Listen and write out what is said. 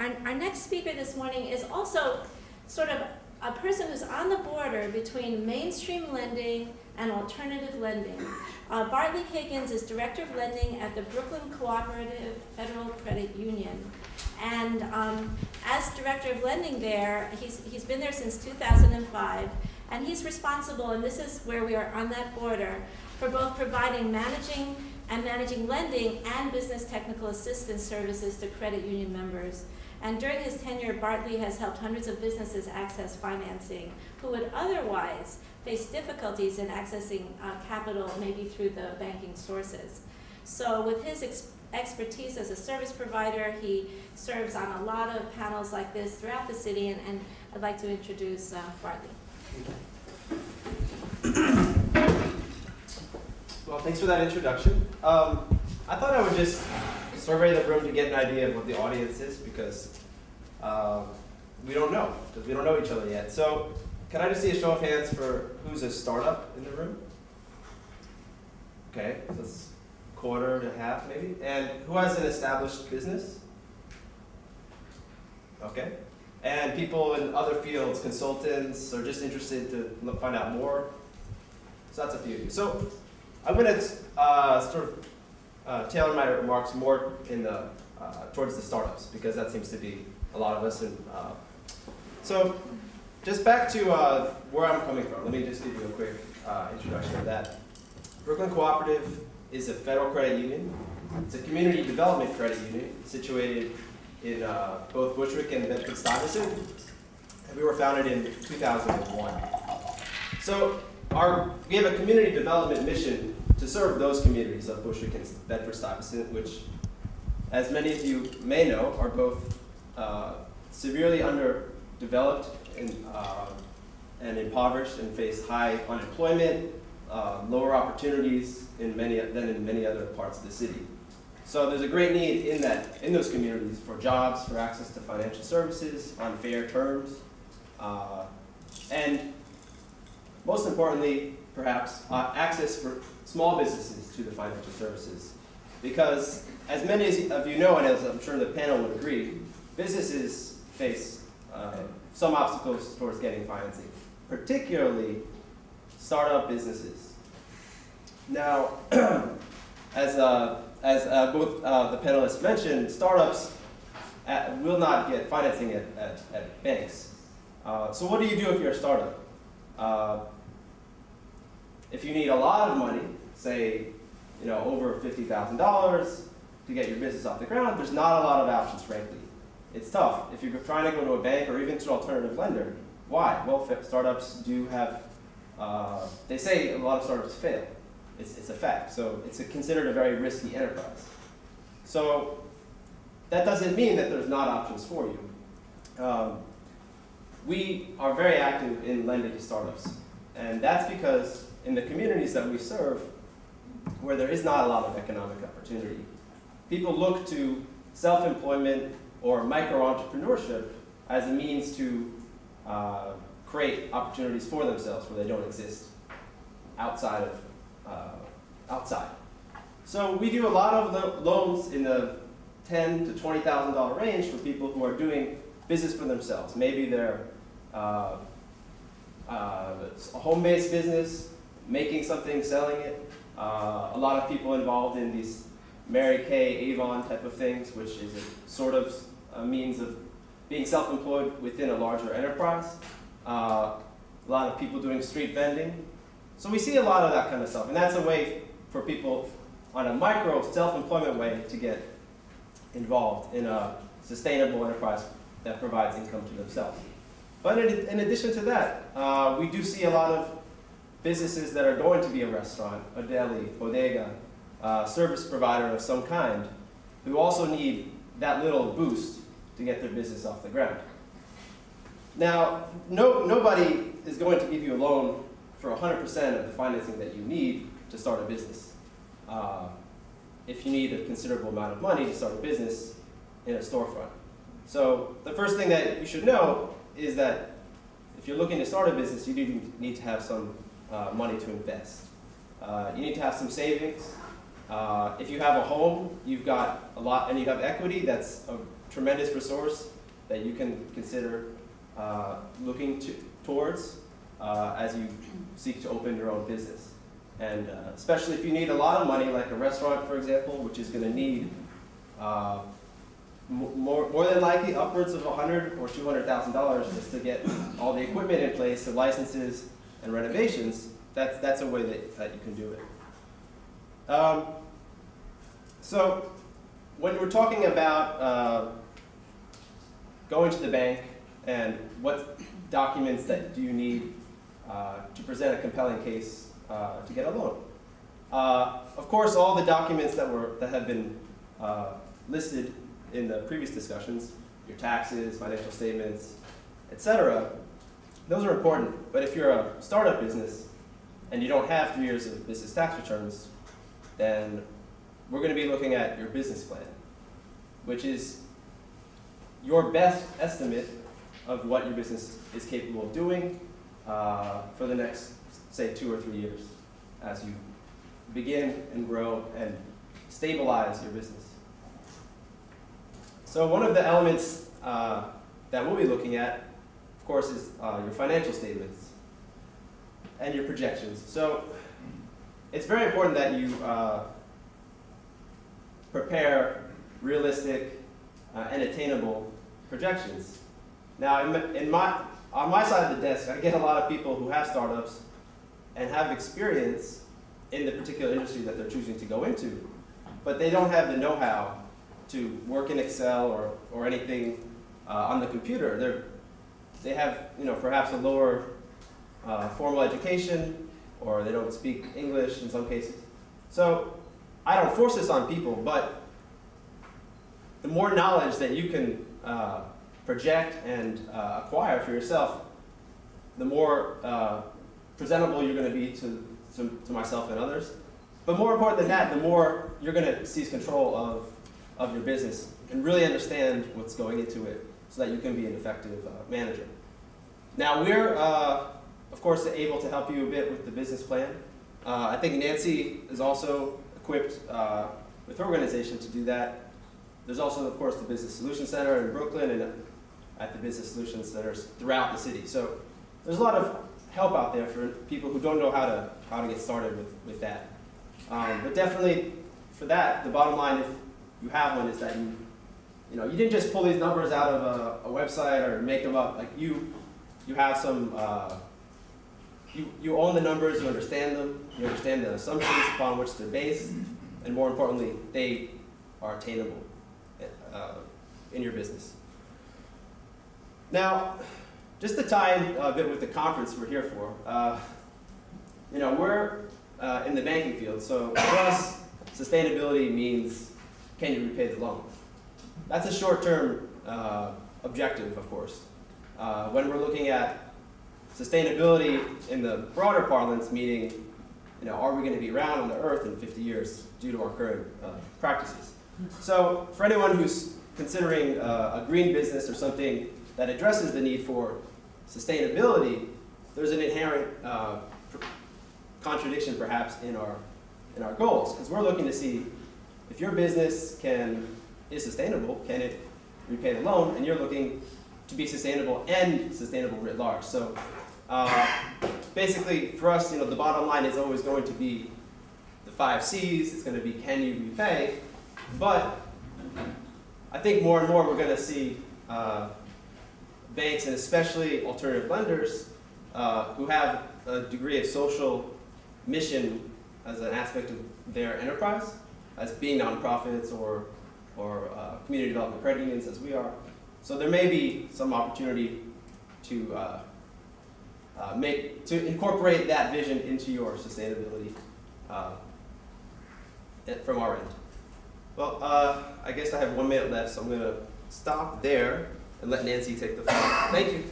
Our next speaker this morning is also sort of a person who's on the border between mainstream lending and alternative lending. Bartley Higgins is Director of Lending at the Brooklyn Cooperative Federal Credit Union. And as Director of Lending there, he's been there since 2005, and he's responsible, and this is where we are on that border, for both providing managing lending and business technical assistance services to credit union members. And during his tenure, Bartley has helped hundreds of businesses access financing who would otherwise face difficulties in accessing capital, maybe through the banking sources. So with his expertise as a service provider, he serves on a lot of panels like this throughout the city, and I'd like to introduce Bartley. Well, thanks for that introduction. I thought I would just survey the room to get an idea of what the audience is, because we don't know each other yet. So can I just see a show of hands for who's a startup in the room? Okay, so it's quarter to half maybe. And who has an established business? Okay. And people in other fields, consultants, or just interested to find out more? So that's a few of you. So I'm going to sort of tailor my remarks more in the, towards the startups, because that seems to be a lot of us. And, so just back to where I'm coming from. Let me just give you a quick introduction of that. Brooklyn Cooperative is a federal credit union. It's a community development credit union situated in both Bushwick and Bedford-Stuyvesant. And we were founded in 2001. So we have a community development mission to serve those communities of Bushwick and Bedford-Stuyvesant, which, as many of you may know, are both severely underdeveloped and impoverished and face high unemployment, lower opportunities than in many other parts of the city. So there's a great need in those communities for jobs, for access to financial services on fair terms, and most importantly, perhaps, access for small businesses to the financial services. Because as many of you know, and as I'm sure the panel would agree, businesses face some obstacles towards getting financing, particularly startup businesses. Now, as both the panelists mentioned, startups will not get financing at banks. So what do you do if you're a startup? If you need a lot of money, say, over $50,000 to get your business off the ground, there's not a lot of options, frankly. It's tough. If you're trying to go to a bank or even to an alternative lender, why? Well, startups do have, they say a lot of startups fail. It's a fact. So it's considered a very risky enterprise. So that doesn't mean that there's not options for you. We are very active in lending to startups. And that's because in the communities that we serve, where there is not a lot of economic opportunity, people look to self-employment or micro-entrepreneurship as a means to create opportunities for themselves where they don't exist outside. So we do a lot of loans in the $10,000 to $20,000 range for people who are doing business for themselves. Maybe they're a home-based business, making something, selling it. A lot of people involved in these Mary Kay, Avon type of things, which is a sort of a means of being self-employed within a larger enterprise. A lot of people doing street vending. So we see a lot of that kind of stuff, and that's a way for people on a micro self-employment way to get involved in a sustainable enterprise that provides income to themselves. But in addition to that, we do see a lot of businesses that are going to be a restaurant, a deli, bodega, service provider of some kind, who also need that little boost to get their business off the ground. Now, nobody is going to give you a loan for 100% of the financing that you need to start a business. If you need a considerable amount of money to start a business in a storefront. So the first thing that you should know is that if you're looking to start a business, you do need to have some money to invest. You need to have some savings. If you have a home, you've got a lot, and you have equity, that's tremendous resource that you can consider looking towards as you seek to open your own business. And especially if you need a lot of money, like a restaurant, for example, which is going to need more than likely upwards of $100,000 or $200,000 just to get all the equipment in place, the licenses and renovations. That's a way that you can do it. So when we're talking about going to the bank and what documents that do you need to present a compelling case to get a loan. Of course, all the documents that have been listed in the previous discussions, your taxes, financial statements, etc., those are important. But if you're a startup business and you don't have 3 years of business tax returns, then we're going to be looking at your business plan, which is your best estimate of what your business is capable of doing for the next, say, 2 or 3 years as you begin and grow and stabilize your business. So one of the elements that we'll be looking at, of course, is your financial statements and your projections. So it's very important that you prepare realistic and attainable projections. Now, on my side of the desk, I get a lot of people who have startups and have experience in the particular industry that they're choosing to go into, but they don't have the know-how to work in Excel or anything on the computer. They have, perhaps a lower formal education, or they don't speak English in some cases. So I don't force this on people, but the more knowledge that you can project and acquire for yourself, the more presentable you're going to be to myself and others. But more important than that, the more you're going to seize control of your business and really understand what's going into it so that you can be an effective manager. Now, we're, of course, able to help you a bit with the business plan. I think Nancy is also equipped with her organization to do that. There's also, of course, the Business Solutions Center in Brooklyn and at the Business Solutions Centers throughout the city. So there's a lot of help out there for people who don't know how to get started with that. But definitely for that, the bottom line, if you have one, is that you didn't just pull these numbers out of a website or make them up. Like you have some, you own the numbers, you understand them, you understand the assumptions upon which they're based, and more importantly, they are attainable in your business. Now, just to tie in a bit with the conference we're here for, we're in the banking field, so for us, sustainability means, can you repay the loan? That's a short-term objective, of course. When we're looking at sustainability in the broader parlance, meaning, are we going to be around on the earth in 50 years due to our current practices? So for anyone who's considering a green business or something that addresses the need for sustainability, there's an inherent contradiction perhaps in our goals, because we're looking to see if your business is sustainable, can it repay the loan, and you're looking to be sustainable and sustainable writ large. So basically for us, the bottom line is always going to be the 5 C's. It's going to be, can you repay? But I think more and more we're going to see banks, and especially alternative lenders, who have a degree of social mission as an aspect of their enterprise, as being nonprofits or community development credit unions, as we are. So there may be some opportunity to incorporate that vision into your sustainability from our end. Well, I guess I have 1 minute left, so I'm going to stop there and let Nancy take the floor. Thank you.